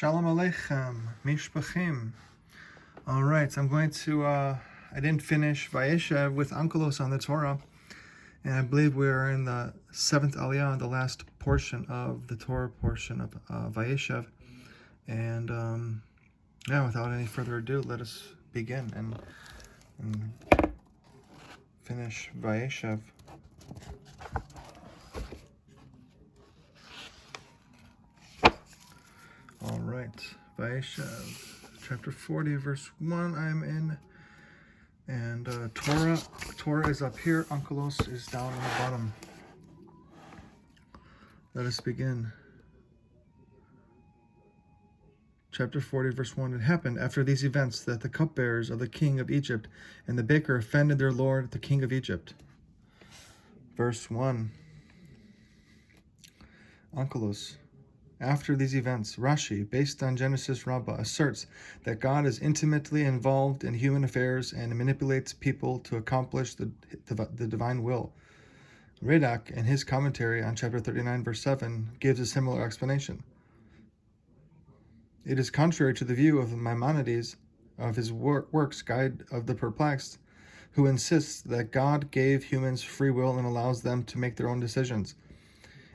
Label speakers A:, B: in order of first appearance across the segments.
A: Shalom Aleichem, Mishpachim. All right, so I'm going to, I didn't finish Vayeishev with Onkelos on the Torah, and I believe we're in the 7th Aliyah, the last portion of the Torah portion of Vayeishev. And yeah, without any further ado, let us begin and finish Vayeishev. All right, Vayeishev, chapter 40, verse 1, I'm in. And Torah is up here, Onkelos is down on the bottom. Let us begin. Chapter 40, verse 1, It happened after these events that the cupbearers of the king of Egypt and the baker offended their lord, the king of Egypt. Verse 1, Onkelos. After these events, Rashi, based on Genesis Rabbah, asserts that God is intimately involved in human affairs and manipulates people to accomplish the divine will. Radak, in his commentary on chapter 39, verse 7, gives a similar explanation. It is contrary to the view of Maimonides of his works Guide of the Perplexed, who insists that God gave humans free will and allows them to make their own decisions.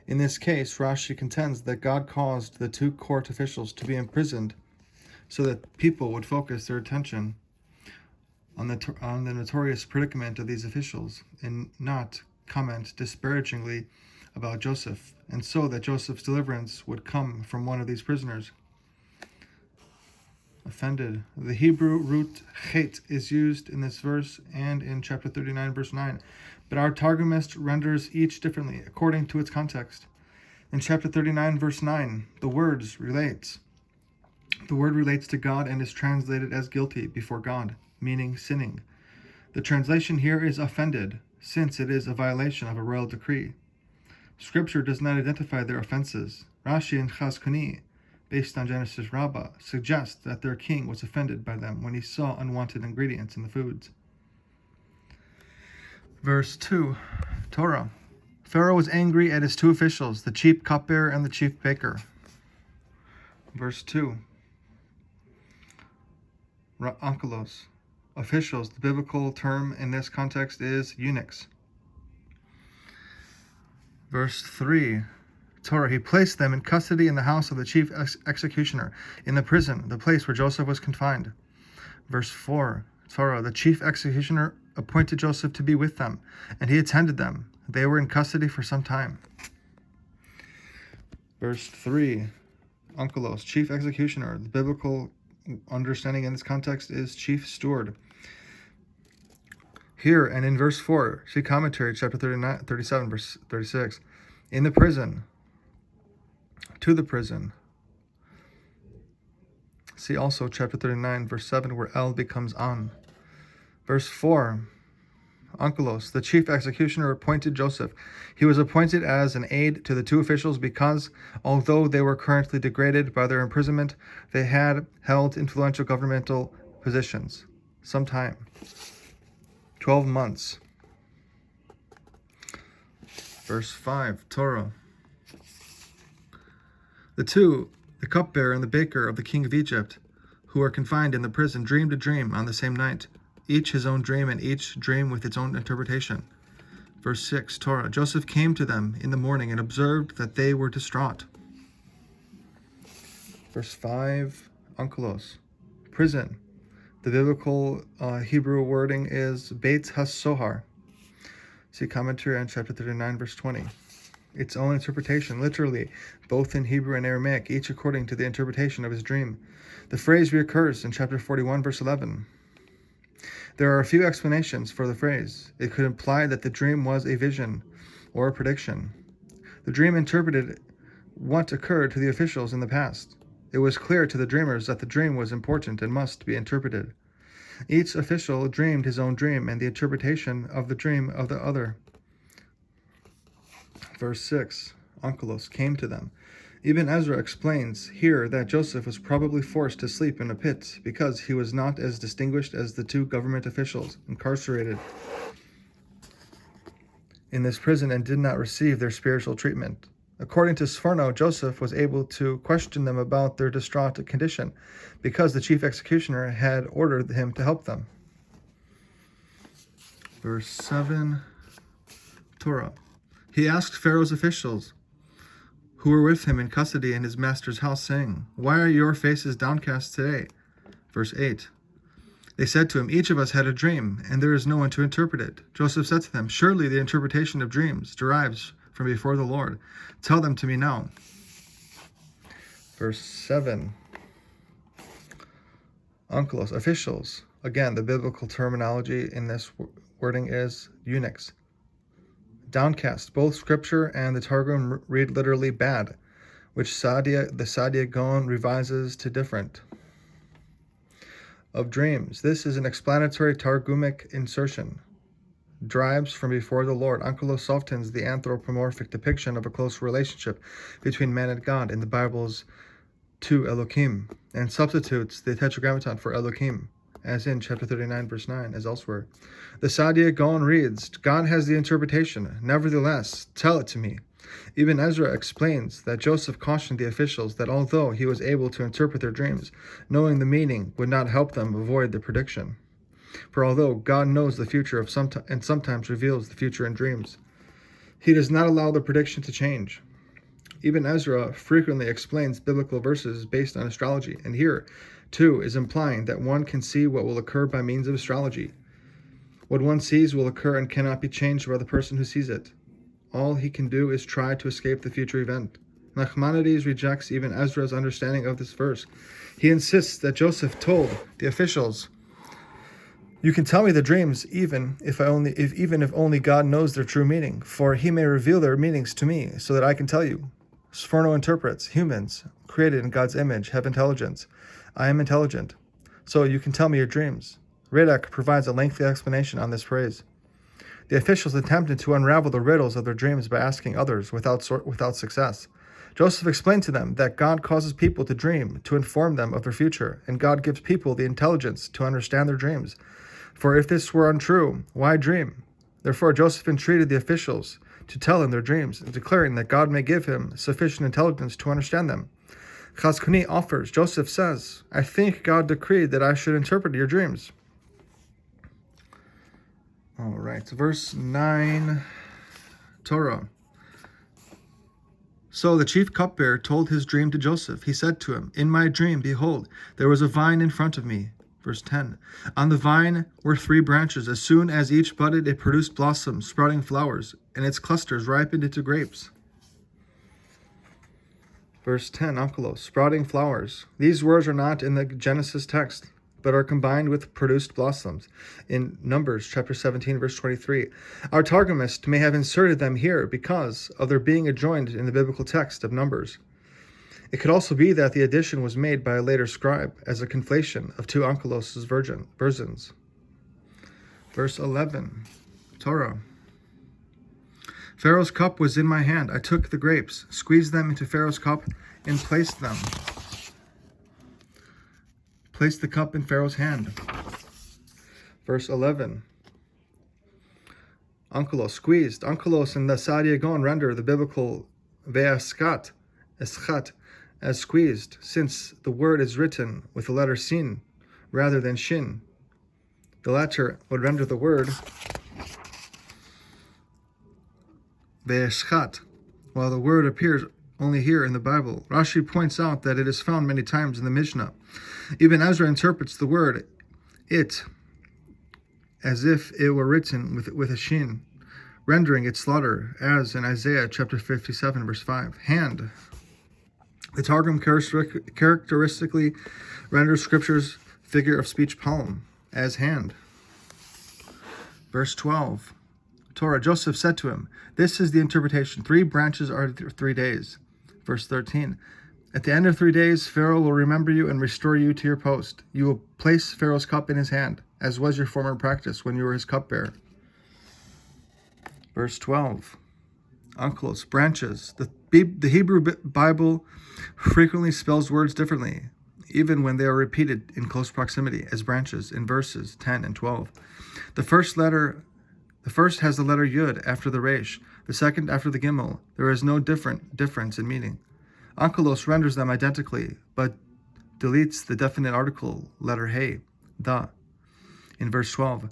A: In this case, Rashi contends that God caused the two court officials to be imprisoned so that people would focus their attention on the notorious predicament of these officials and not comment disparagingly about Joseph, and so that Joseph's deliverance would come from one of these prisoners. Offended. The Hebrew root chet is used in this verse and in chapter 39, verse 9, but our Targumist renders each differently according to its context. In chapter 39, verse 9, the word relates to God and is translated as guilty before God, meaning sinning. The translation here is offended, since it is a violation of a royal decree. Scripture does not identify their offenses. Rashi and Chazkuni, based on Genesis Rabbah, suggest that their king was offended by them when he saw unwanted ingredients in the foods. Verse 2, Torah. Pharaoh was angry at his two officials, the chief cupbearer and the chief baker. Verse 2, Onkelos. Officials, the biblical term in this context is eunuchs. Verse 3, Torah, he placed them in custody in the house of the chief executioner, in the prison, the place where Joseph was confined. Verse 4, Torah, the chief executioner appointed Joseph to be with them, and he attended them. They were in custody for some time. Verse 3, Onkelos, chief executioner. The biblical understanding in this context is chief steward. Here and in verse 4, see commentary, chapter 37, verse 36. In the prison, to the prison. See also chapter 39, verse 7, where El becomes An. Verse 4, Onkelos, the chief executioner, appointed Joseph. He was appointed as an aide to the two officials because, although they were currently degraded by their imprisonment, they had held influential governmental positions. Some time. 12 months. Verse 5, Torah. The cupbearer and the baker of the king of Egypt, who were confined in the prison, dreamed a dream on the same night, each his own dream, and each dream with its own interpretation. Verse 6, Torah. Joseph came to them in the morning and observed that they were distraught. Verse 5, Onkelos. Prison. The biblical Hebrew wording is Beit HaSohar. See commentary on chapter 39, verse 20. Its own interpretation, literally, both in Hebrew and Aramaic, each according to the interpretation of his dream. The phrase reoccurs in chapter 41, verse 11. There are a few explanations for the phrase. It could imply that the dream was a vision or a prediction. The dream interpreted what occurred to the officials in the past. It was clear to the dreamers that the dream was important and must be interpreted. Each official dreamed his own dream and the interpretation of the dream of the other. Verse 6, Onkelos came to them. Ibn Ezra explains here that Joseph was probably forced to sleep in a pit because he was not as distinguished as the two government officials incarcerated in this prison and did not receive their spiritual treatment. According to Sforno, Joseph was able to question them about their distraught condition because the chief executioner had ordered him to help them. Verse 7, Torah. He asked Pharaoh's officials who were with him in custody in his master's house, saying, "Why are your faces downcast today?" Verse 8. They said to him, "Each of us had a dream, and there is no one to interpret it." Joseph said to them, "Surely the interpretation of dreams derives from before the Lord. Tell them to me now." Verse 7. Onkelos, officials. Again, the biblical terminology in this wording is eunuchs. Downcast. Both Scripture and the Targum read literally bad, which the Saadia Gaon revises to different. Of dreams. This is an explanatory Targumic insertion. Derives from before the Lord. Onkelos softens the anthropomorphic depiction of a close relationship between man and God in the Bible's to Elohim, and substitutes the Tetragrammaton for Elohim, as in chapter 39, verse 9, as elsewhere. The Saadia Gaon reads, "God has the interpretation. Nevertheless, tell it to me." Ibn Ezra explains that Joseph cautioned the officials that although he was able to interpret their dreams, knowing the meaning would not help them avoid the prediction. For although God knows the future and sometimes reveals the future in dreams, he does not allow the prediction to change. Ibn Ezra frequently explains biblical verses based on astrology, and here, too, is implying that one can see what will occur by means of astrology. What one sees will occur and cannot be changed by the person who sees it. All he can do is try to escape the future event. Nachmanides rejects Ibn Ezra's understanding of this verse. He insists that Joseph told the officials, "You can tell me the dreams even if only God knows their true meaning, for he may reveal their meanings to me so that I can tell you." Sforno interprets, humans, created in God's image, have intelligence. I am intelligent, so you can tell me your dreams. Radak provides a lengthy explanation on this phrase. The officials attempted to unravel the riddles of their dreams by asking others without success. Joseph explained to them that God causes people to dream to inform them of their future, and God gives people the intelligence to understand their dreams. For if this were untrue, why dream? Therefore Joseph entreated the officials to tell him their dreams, declaring that God may give him sufficient intelligence to understand them. Chazkuni offers. Joseph says, "I think God decreed that I should interpret your dreams." All right, verse 9, Torah. So the chief cupbearer told his dream to Joseph. He said to him, "In my dream, behold, there was a vine in front of me." Verse 10. On the vine were 3 branches. As soon as each budded, it produced blossoms, sprouting flowers, and its clusters ripened into grapes. Verse 10, Onkelos, sprouting flowers. These words are not in the Genesis text, but are combined with produced blossoms in Numbers chapter 17, verse 23. Our Targumist may have inserted them here because of their being adjoined in the biblical text of Numbers. It could also be that the addition was made by a later scribe as a conflation of 2 Onkelos' versions. Verse 11, Torah. Pharaoh's cup was in my hand. I took the grapes, squeezed them into Pharaoh's cup, and placed them. Placed the cup in Pharaoh's hand. Verse 11. Onkelos, squeezed. Onkelos and the Saadia Gaon render the biblical Vayeishev, eschat, as squeezed, since the word is written with the letter sin rather than shin. The latter would render the word Vayeishev, while the word appears only here in the Bible. Rashi points out that it is found many times in the Mishnah. Ibn Ezra interprets the word it as if it were written with a shin, rendering its slaughter, as in Isaiah chapter 57, verse 5. Hand. The Targum characteristically renders Scripture's figure of speech poem as hand. Verse 12. Torah, Joseph said to him, "This is the interpretation. 3 branches are 3 days." Verse 13. At the end of 3 days, Pharaoh will remember you and restore you to your post. You will place Pharaoh's cup in his hand, as was your former practice when you were his cupbearer. Verse 12. Onkelos, branches. The Hebrew Bible frequently spells words differently, even when they are repeated in close proximity as branches in verses 10 and 12. The first has the letter Yud after the Resh. the second after the Gimel. There is no difference in meaning. Onkelos renders them identically, but deletes the definite article letter He, da. In verse 12,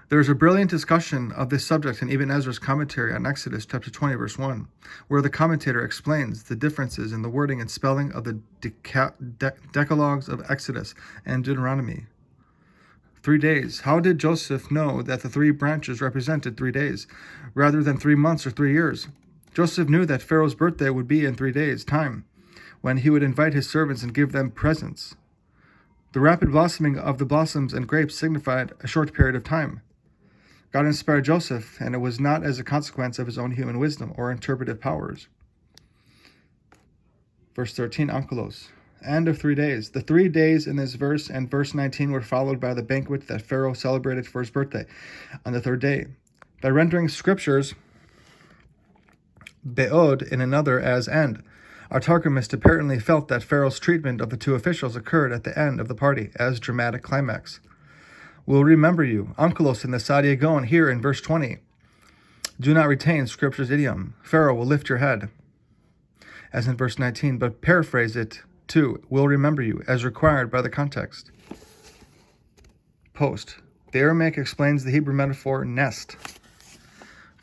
A: there is a brilliant discussion of this subject in Ibn Ezra's commentary on Exodus chapter 20, verse 1, where the commentator explains the differences in the wording and spelling of the decalogues of Exodus and Deuteronomy. 3 days. How did Joseph know that the 3 branches represented 3 days, rather than 3 months or 3 years? Joseph knew that Pharaoh's birthday would be in 3 days' time, when he would invite his servants and give them presents. The rapid blossoming of the blossoms and grapes signified a short period of time. God inspired Joseph, and it was not as a consequence of his own human wisdom or interpretive powers. Verse 13, Onkelos. End of 3 days. The 3 days in this verse and verse 19 were followed by the banquet that Pharaoh celebrated for his birthday on the 3rd day. By rendering scriptures be'od in another as end, our Targumist apparently felt that Pharaoh's treatment of the 2 officials occurred at the end of the party as dramatic climax. We'll remember you, Onkelos in the Sadia Gaon here in verse 20. Do not retain Scripture's idiom. Pharaoh will lift your head, as in verse 19, but paraphrase it to, will remember you, as required by the context. Post. The Aramaic explains the Hebrew metaphor nest.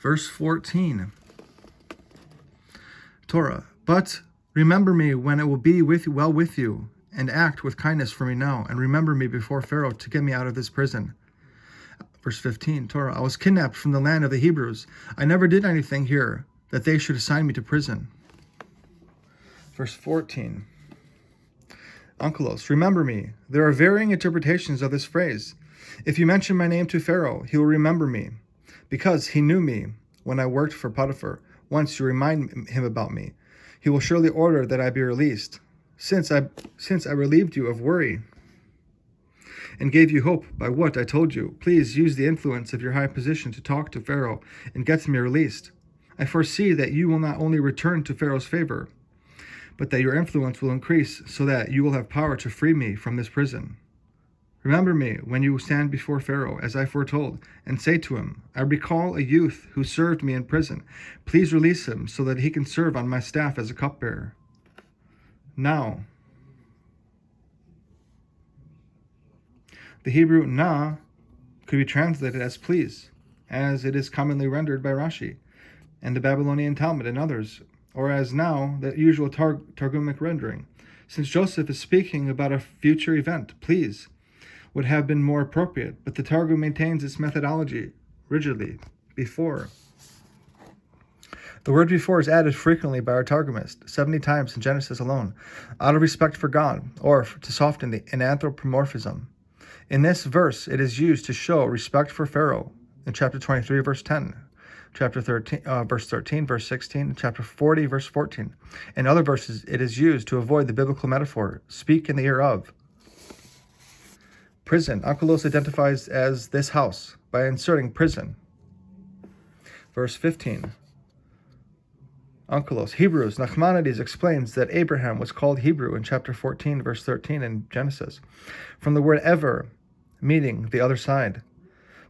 A: Verse 14. Torah. But remember me when it will be well with you, and act with kindness for me now, and remember me before Pharaoh to get me out of this prison. Verse 15, Torah, I was kidnapped from the land of the Hebrews. I never did anything here that they should assign me to prison. Verse 14, Onkelos, remember me. There are varying interpretations of this phrase. If you mention my name to Pharaoh, he will remember me, because he knew me when I worked for Potiphar. Once you remind him about me, he will surely order that I be released. Since I relieved you of worry and gave you hope by what I told you, please use the influence of your high position to talk to Pharaoh and get me released. I foresee that you will not only return to Pharaoh's favor, but that your influence will increase so that you will have power to free me from this prison. Remember me when you stand before Pharaoh, as I foretold, and say to him, I recall a youth who served me in prison. Please release him so that he can serve on my staff as a cupbearer. Now, the Hebrew na could be translated as please, as it is commonly rendered by Rashi and the Babylonian Talmud and others, or as now, the usual Targumic rendering. Since Joseph is speaking about a future event, please would have been more appropriate, but the Targum maintains its methodology rigidly. Before. The word before is added frequently by our Targumist, 70 times in Genesis alone, out of respect for God, or to soften an anthropomorphism. In this verse, it is used to show respect for Pharaoh in chapter 23, verse 10, chapter 13, verse 13, verse 16, chapter 40, verse 14. In other verses, it is used to avoid the biblical metaphor, speak in the ear of. Prison. Onkelos identifies as this house by inserting prison. Verse 15. Onkelos, Hebrews. Nachmanides explains that Abraham was called Hebrew in chapter 14, verse 13 in Genesis, from the word ever, meaning the other side,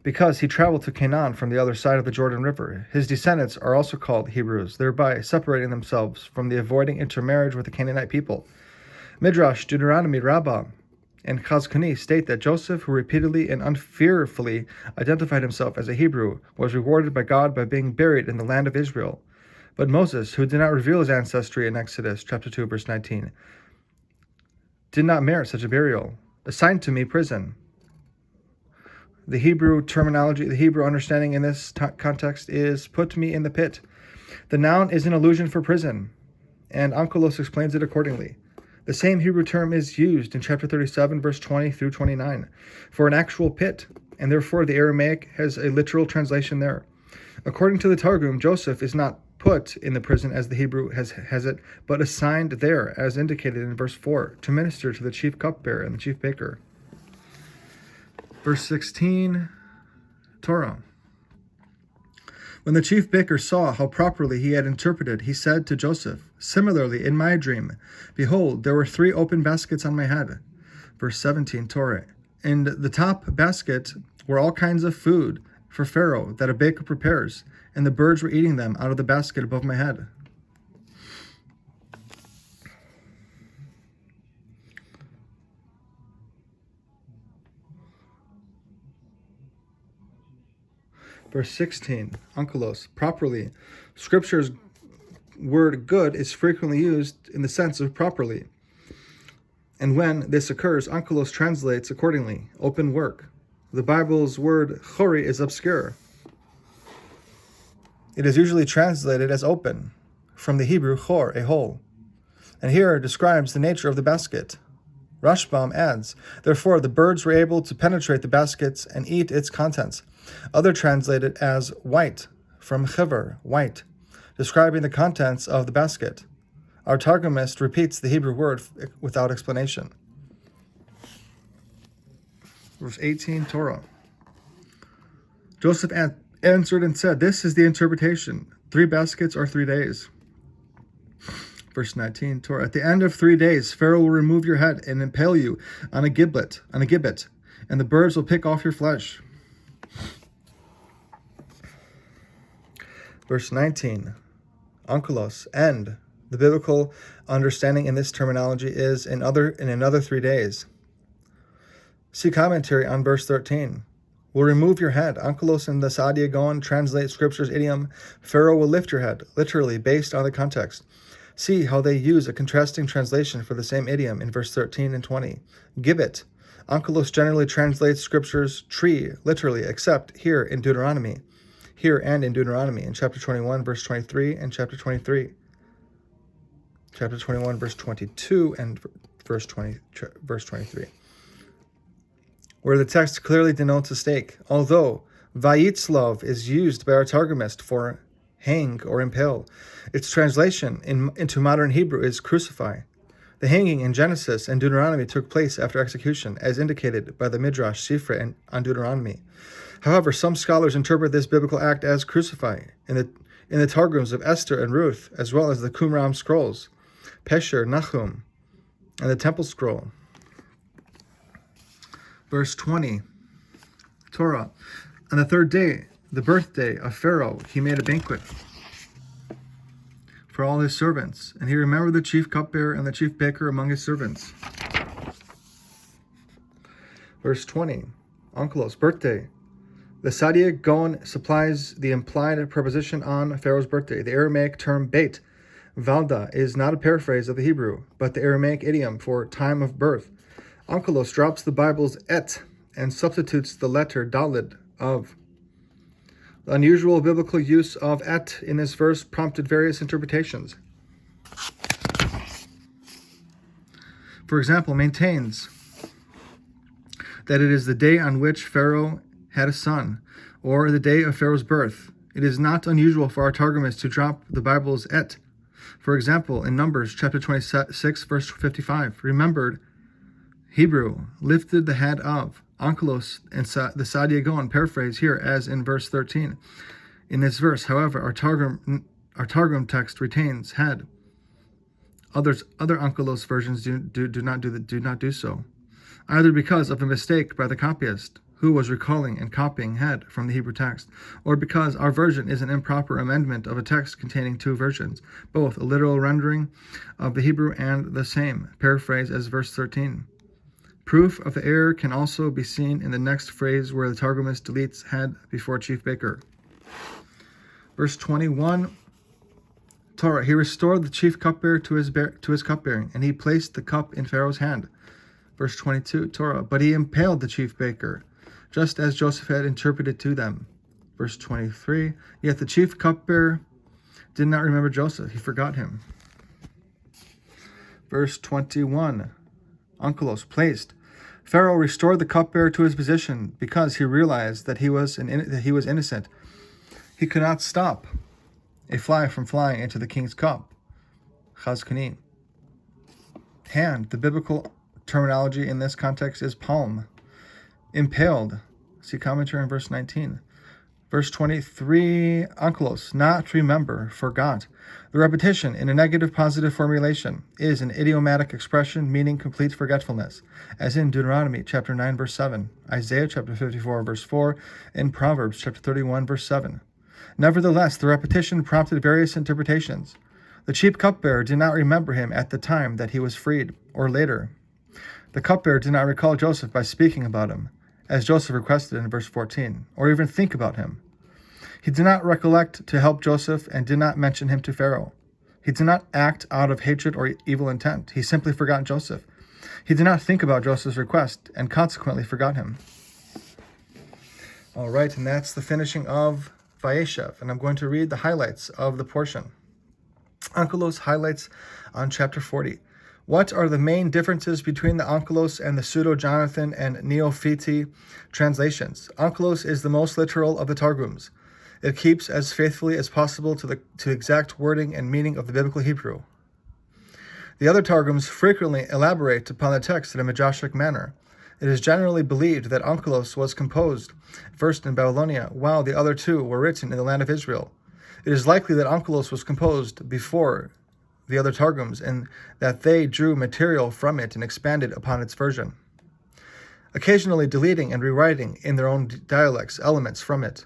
A: because he traveled to Canaan from the other side of the Jordan River. His descendants are also called Hebrews, thereby separating themselves from the avoiding intermarriage with the Canaanite people. Midrash, Deuteronomy, Rabbah, and Chazkuni state that Joseph, who repeatedly and unfearfully identified himself as a Hebrew, was rewarded by God by being buried in the land of Israel. But Moses, who did not reveal his ancestry in Exodus chapter 2, verse 19, did not merit such a burial. Assigned to me prison. The Hebrew terminology, the Hebrew understanding in this context is put me in the pit. The noun is an allusion for prison, and Onkelos explains it accordingly. The same Hebrew term is used in chapter 37, verse 20 through 29, for an actual pit, and therefore the Aramaic has a literal translation there. According to the Targum, Joseph is not put in the prison as the Hebrew has it, but assigned there, as indicated in verse 4, to minister to the chief cupbearer and the chief baker. Verse 16, Torah. When the chief baker saw how properly he had interpreted, he said to Joseph, similarly, in my dream, behold, there were 3 open baskets on my head. Verse 17, Torah. In the top basket were all kinds of food for Pharaoh that a baker prepares, and the birds were eating them out of the basket above my head. Verse 16, Onkelos, properly. Scripture's word good is frequently used in the sense of properly. And when this occurs, Onkelos translates accordingly, open work. The Bible's word chori is obscure. It is usually translated as open, from the Hebrew chor, a hole. And here describes the nature of the basket. Rashbam adds, therefore the birds were able to penetrate the baskets and eat its contents. Others translate it as white, from chever, white, describing the contents of the basket. Our Targumist repeats the Hebrew word without explanation. Verse 18, Torah. Joseph answered and said, this is the interpretation. 3 baskets are 3 days. Verse 19, Torah. At the end of 3 days, Pharaoh will remove your head and impale you on a gibbet, and the birds will pick off your flesh. Verse 19, Onkelos, end. The biblical understanding in this terminology is in another 3 days. See commentary on verse 13. Will remove your head. Onkelos and the Saadia Gaon translate Scripture's idiom, Pharaoh will lift your head, literally based on the context. See how they use a contrasting translation for the same idiom in verse 13 and 20. Gibbet. Onkelos generally translates Scripture's tree, literally, except here and in Deuteronomy, in chapter 21, verse 23, and chapter 23. Chapter 21, verse 22, and verse 23. Where the text clearly denotes a stake, although Vayeishev is used by our Targumist for hang or impale. Its translation into modern Hebrew is crucify. The hanging in Genesis and Deuteronomy took place after execution, as indicated by the Midrash Sifra on Deuteronomy. However, some scholars interpret this biblical act as crucify in the Targums of Esther and Ruth, as well as the Qumran scrolls, Pesher, Nahum, and the Temple Scroll. Verse 20, Torah. On the 3rd day, the birthday of Pharaoh, he made a banquet for all his servants, and he remembered the chief cupbearer and the chief baker among his servants. Verse 20, Onkelos, birthday. The Saadia Gaon supplies the implied preposition on Pharaoh's birthday. The Aramaic term beit, valda, is not a paraphrase of the Hebrew, but the Aramaic idiom for time of birth. Onkelos drops the Bible's et and substitutes the letter dalid of. The unusual biblical use of et in this verse prompted various interpretations. For example, maintains that it is the day on which Pharaoh had a son, or the day of Pharaoh's birth. It is not unusual for our Targumists to drop the Bible's et. For example, in Numbers chapter 26, verse 55, remembered Hebrew, lifted the head of. Onkelos and the Saadia Gaon paraphrase here as in verse 13. In this verse, however, our Targum text retains head. Other Onkelos versions do not do so, either because of a mistake by the copyist, who was recalling and copying head from the Hebrew text, or because our version is an improper amendment of a text containing 2 versions, both a literal rendering of the Hebrew and the same paraphrase as verse 13. Proof of the error can also be seen in the next phrase where the Targumist deletes head before chief baker. Verse 21, Torah, he restored the chief cupbearer to his cupbearing, and he placed the cup in Pharaoh's hand. Verse 22, Torah, but he impaled the chief baker, just as Joseph had interpreted to them. Verse 23, yet the chief cupbearer did not remember Joseph, he forgot him. Verse 21, Onkelos, placed. Pharaoh restored the cupbearer to his position because he realized that he was innocent. He could not stop a fly from flying into the king's cup. Chazkani. Hand. The biblical terminology in this context is palm. Impaled. See commentary in verse 19. Verse 23, Onkelos, not remember, forgot. The repetition in a negative-positive formulation is an idiomatic expression meaning complete forgetfulness, as in Deuteronomy chapter 9, verse 7, Isaiah chapter 54, verse 4, and Proverbs chapter 31, verse 7. Nevertheless, the repetition prompted various interpretations. The chief cupbearer did not remember him at the time that he was freed, or later. The cupbearer did not recall Joseph by speaking about him, as Joseph requested in verse 14, or even think about him. He did not recollect to help Joseph and did not mention him to Pharaoh. He did not act out of hatred or evil intent. He simply forgot Joseph. He did not think about Joseph's request and consequently forgot him. All right, and that's the finishing of Vayeishev, and I'm going to read the highlights of the portion. Onkelos highlights on chapter 40. What are the main differences between the Onkelos and the Pseudo-Jonathan and Neophiti translations? Onkelos is the most literal of the Targums. It keeps as faithfully as possible to exact wording and meaning of the biblical Hebrew. The other Targums frequently elaborate upon the text in a midrashic manner. It is generally believed that Onkelos was composed first in Babylonia, while the other two were written in the land of Israel. It is likely that Onkelos was composed before the other Targums, and that they drew material from it and expanded upon its version, occasionally deleting and rewriting in their own dialects elements from it.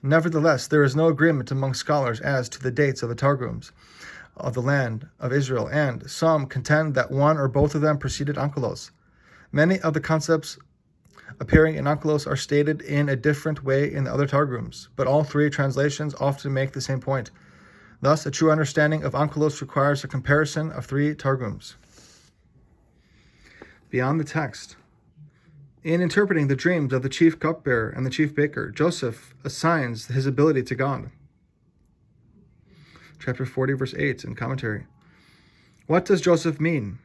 A: Nevertheless, there is no agreement among scholars as to the dates of the Targums of the land of Israel, and some contend that one or both of them preceded Onkelos. Many of the concepts appearing in Onkelos are stated in a different way in the other Targums, but all three translations often make the same point. Thus, a true understanding of Onkelos requires a comparison of three Targums. Beyond the text. In interpreting the dreams of the chief cupbearer and the chief baker, Joseph assigns his ability to God. Chapter 40, verse 8 in commentary. What does Joseph mean?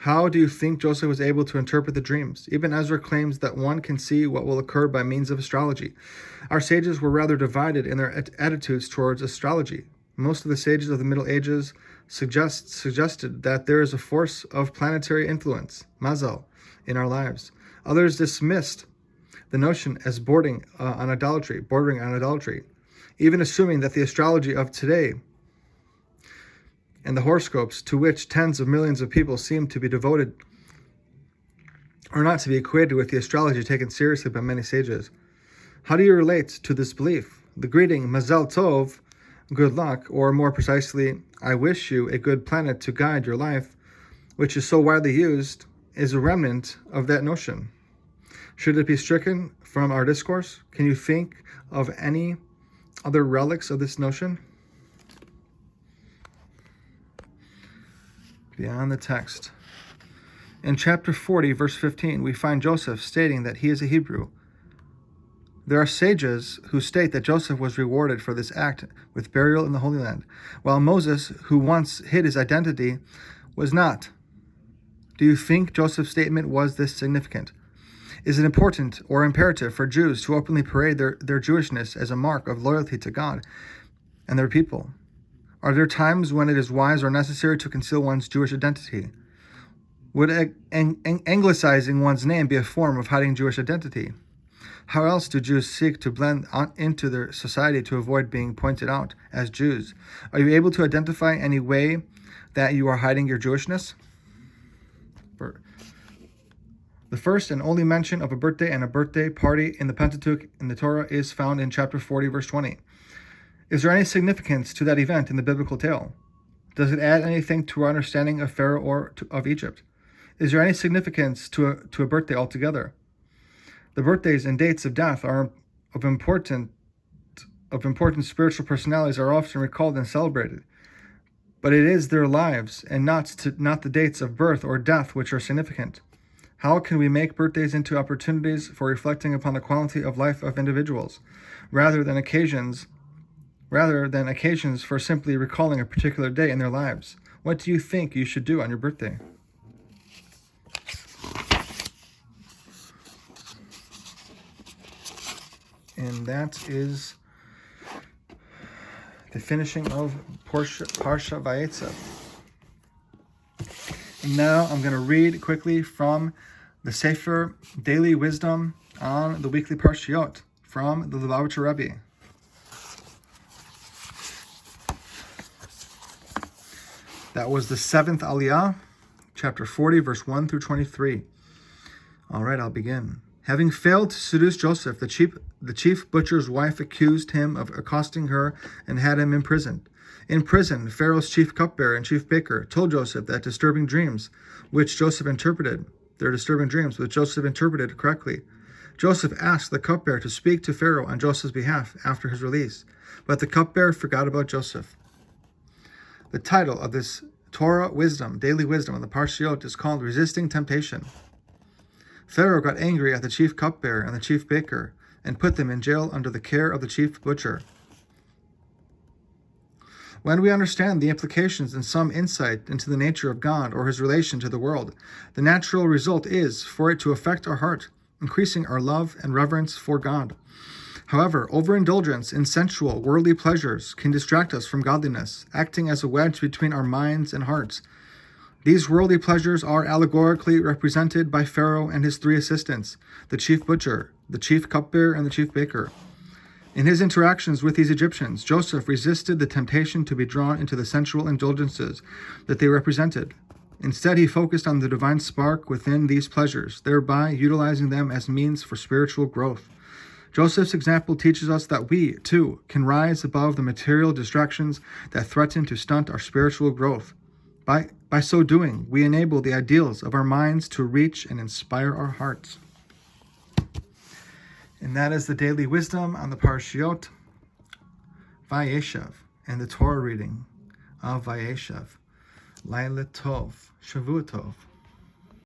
A: How do you think Joseph was able to interpret the dreams? Ibn Ezra claims that one can see what will occur by means of astrology. Our sages were rather divided in their attitudes towards astrology. Most of the sages of the Middle Ages suggested that there is a force of planetary influence, mazal, in our lives. Others dismissed the notion as bordering on idolatry, even assuming that the astrology of today and the horoscopes to which tens of millions of people seem to be devoted are not to be equated with the astrology taken seriously by many sages. How do you relate to this belief? The greeting, Mazal Tov, good luck, or more precisely, I wish you a good planet to guide your life, which is so widely used, is a remnant of that notion. Should it be stricken from our discourse? Can you think of any other relics of this notion? Beyond the text. In chapter 40, verse 15, we find Joseph stating that he is a Hebrew. There are sages who state that Joseph was rewarded for this act with burial in the Holy Land, while Moses, who once hid his identity, was not. Do you think Joseph's statement was this significant? Is it important or imperative for Jews to openly parade their Jewishness as a mark of loyalty to God and their people? Are there times when it is wise or necessary to conceal one's Jewish identity? Would anglicizing one's name be a form of hiding Jewish identity? How else do Jews seek to blend into their society to avoid being pointed out as Jews? Are you able to identify any way that you are hiding your Jewishness? The first and only mention of a birthday and a birthday party in the Pentateuch in the Torah is found in chapter 40, verse 20. Is there any significance to that event in the biblical tale? Does it add anything to our understanding of Pharaoh or of Egypt? Is there any significance to a birthday altogether? The birthdays and dates of death are of important spiritual personalities are often recalled and celebrated, but it is their lives and not the dates of birth or death which are significant. How can we make birthdays into opportunities for reflecting upon the quality of life of individuals, rather than occasions for simply recalling a particular day in their lives? What do you think you should do on your birthday? And that is the finishing of Parsha Vayeishev. And now I'm going to read quickly from the Sefer Daily Wisdom on the weekly Parshiot from the Lubavitcher Rebbe. That was the 7th Aliyah, chapter 40, verse 1 through 23. All right, I'll begin. Having failed to seduce Joseph, the chief butcher's wife accused him of accosting her and had him imprisoned. In prison, Pharaoh's chief cupbearer and chief baker told Joseph that disturbing dreams, which Joseph interpreted. They're disturbing dreams, which Joseph interpreted correctly. Joseph asked the cupbearer to speak to Pharaoh on Joseph's behalf after his release, but the cupbearer forgot about Joseph. The title of this Torah wisdom, daily wisdom on the Parshiot is called Resisting Temptation. Pharaoh got angry at the chief cupbearer and the chief baker and put them in jail under the care of the chief butcher. When we understand the implications and some insight into the nature of God or his relation to the world, the natural result is for it to affect our heart, increasing our love and reverence for God. However, overindulgence in sensual, worldly pleasures can distract us from godliness, acting as a wedge between our minds and hearts. These worldly pleasures are allegorically represented by Pharaoh and his 3 assistants, the chief butcher, the chief cupbearer, and the chief baker. In his interactions with these Egyptians, Joseph resisted the temptation to be drawn into the sensual indulgences that they represented. Instead, he focused on the divine spark within these pleasures, thereby utilizing them as means for spiritual growth. Joseph's example teaches us that we, too, can rise above the material distractions that threaten to stunt our spiritual growth. By so doing, we enable the ideals of our minds to reach and inspire our hearts. And that is the daily wisdom on the Parshiot, Vayeishev, and the Torah reading of Vayeishev. Laila Tov, Shavua Tov.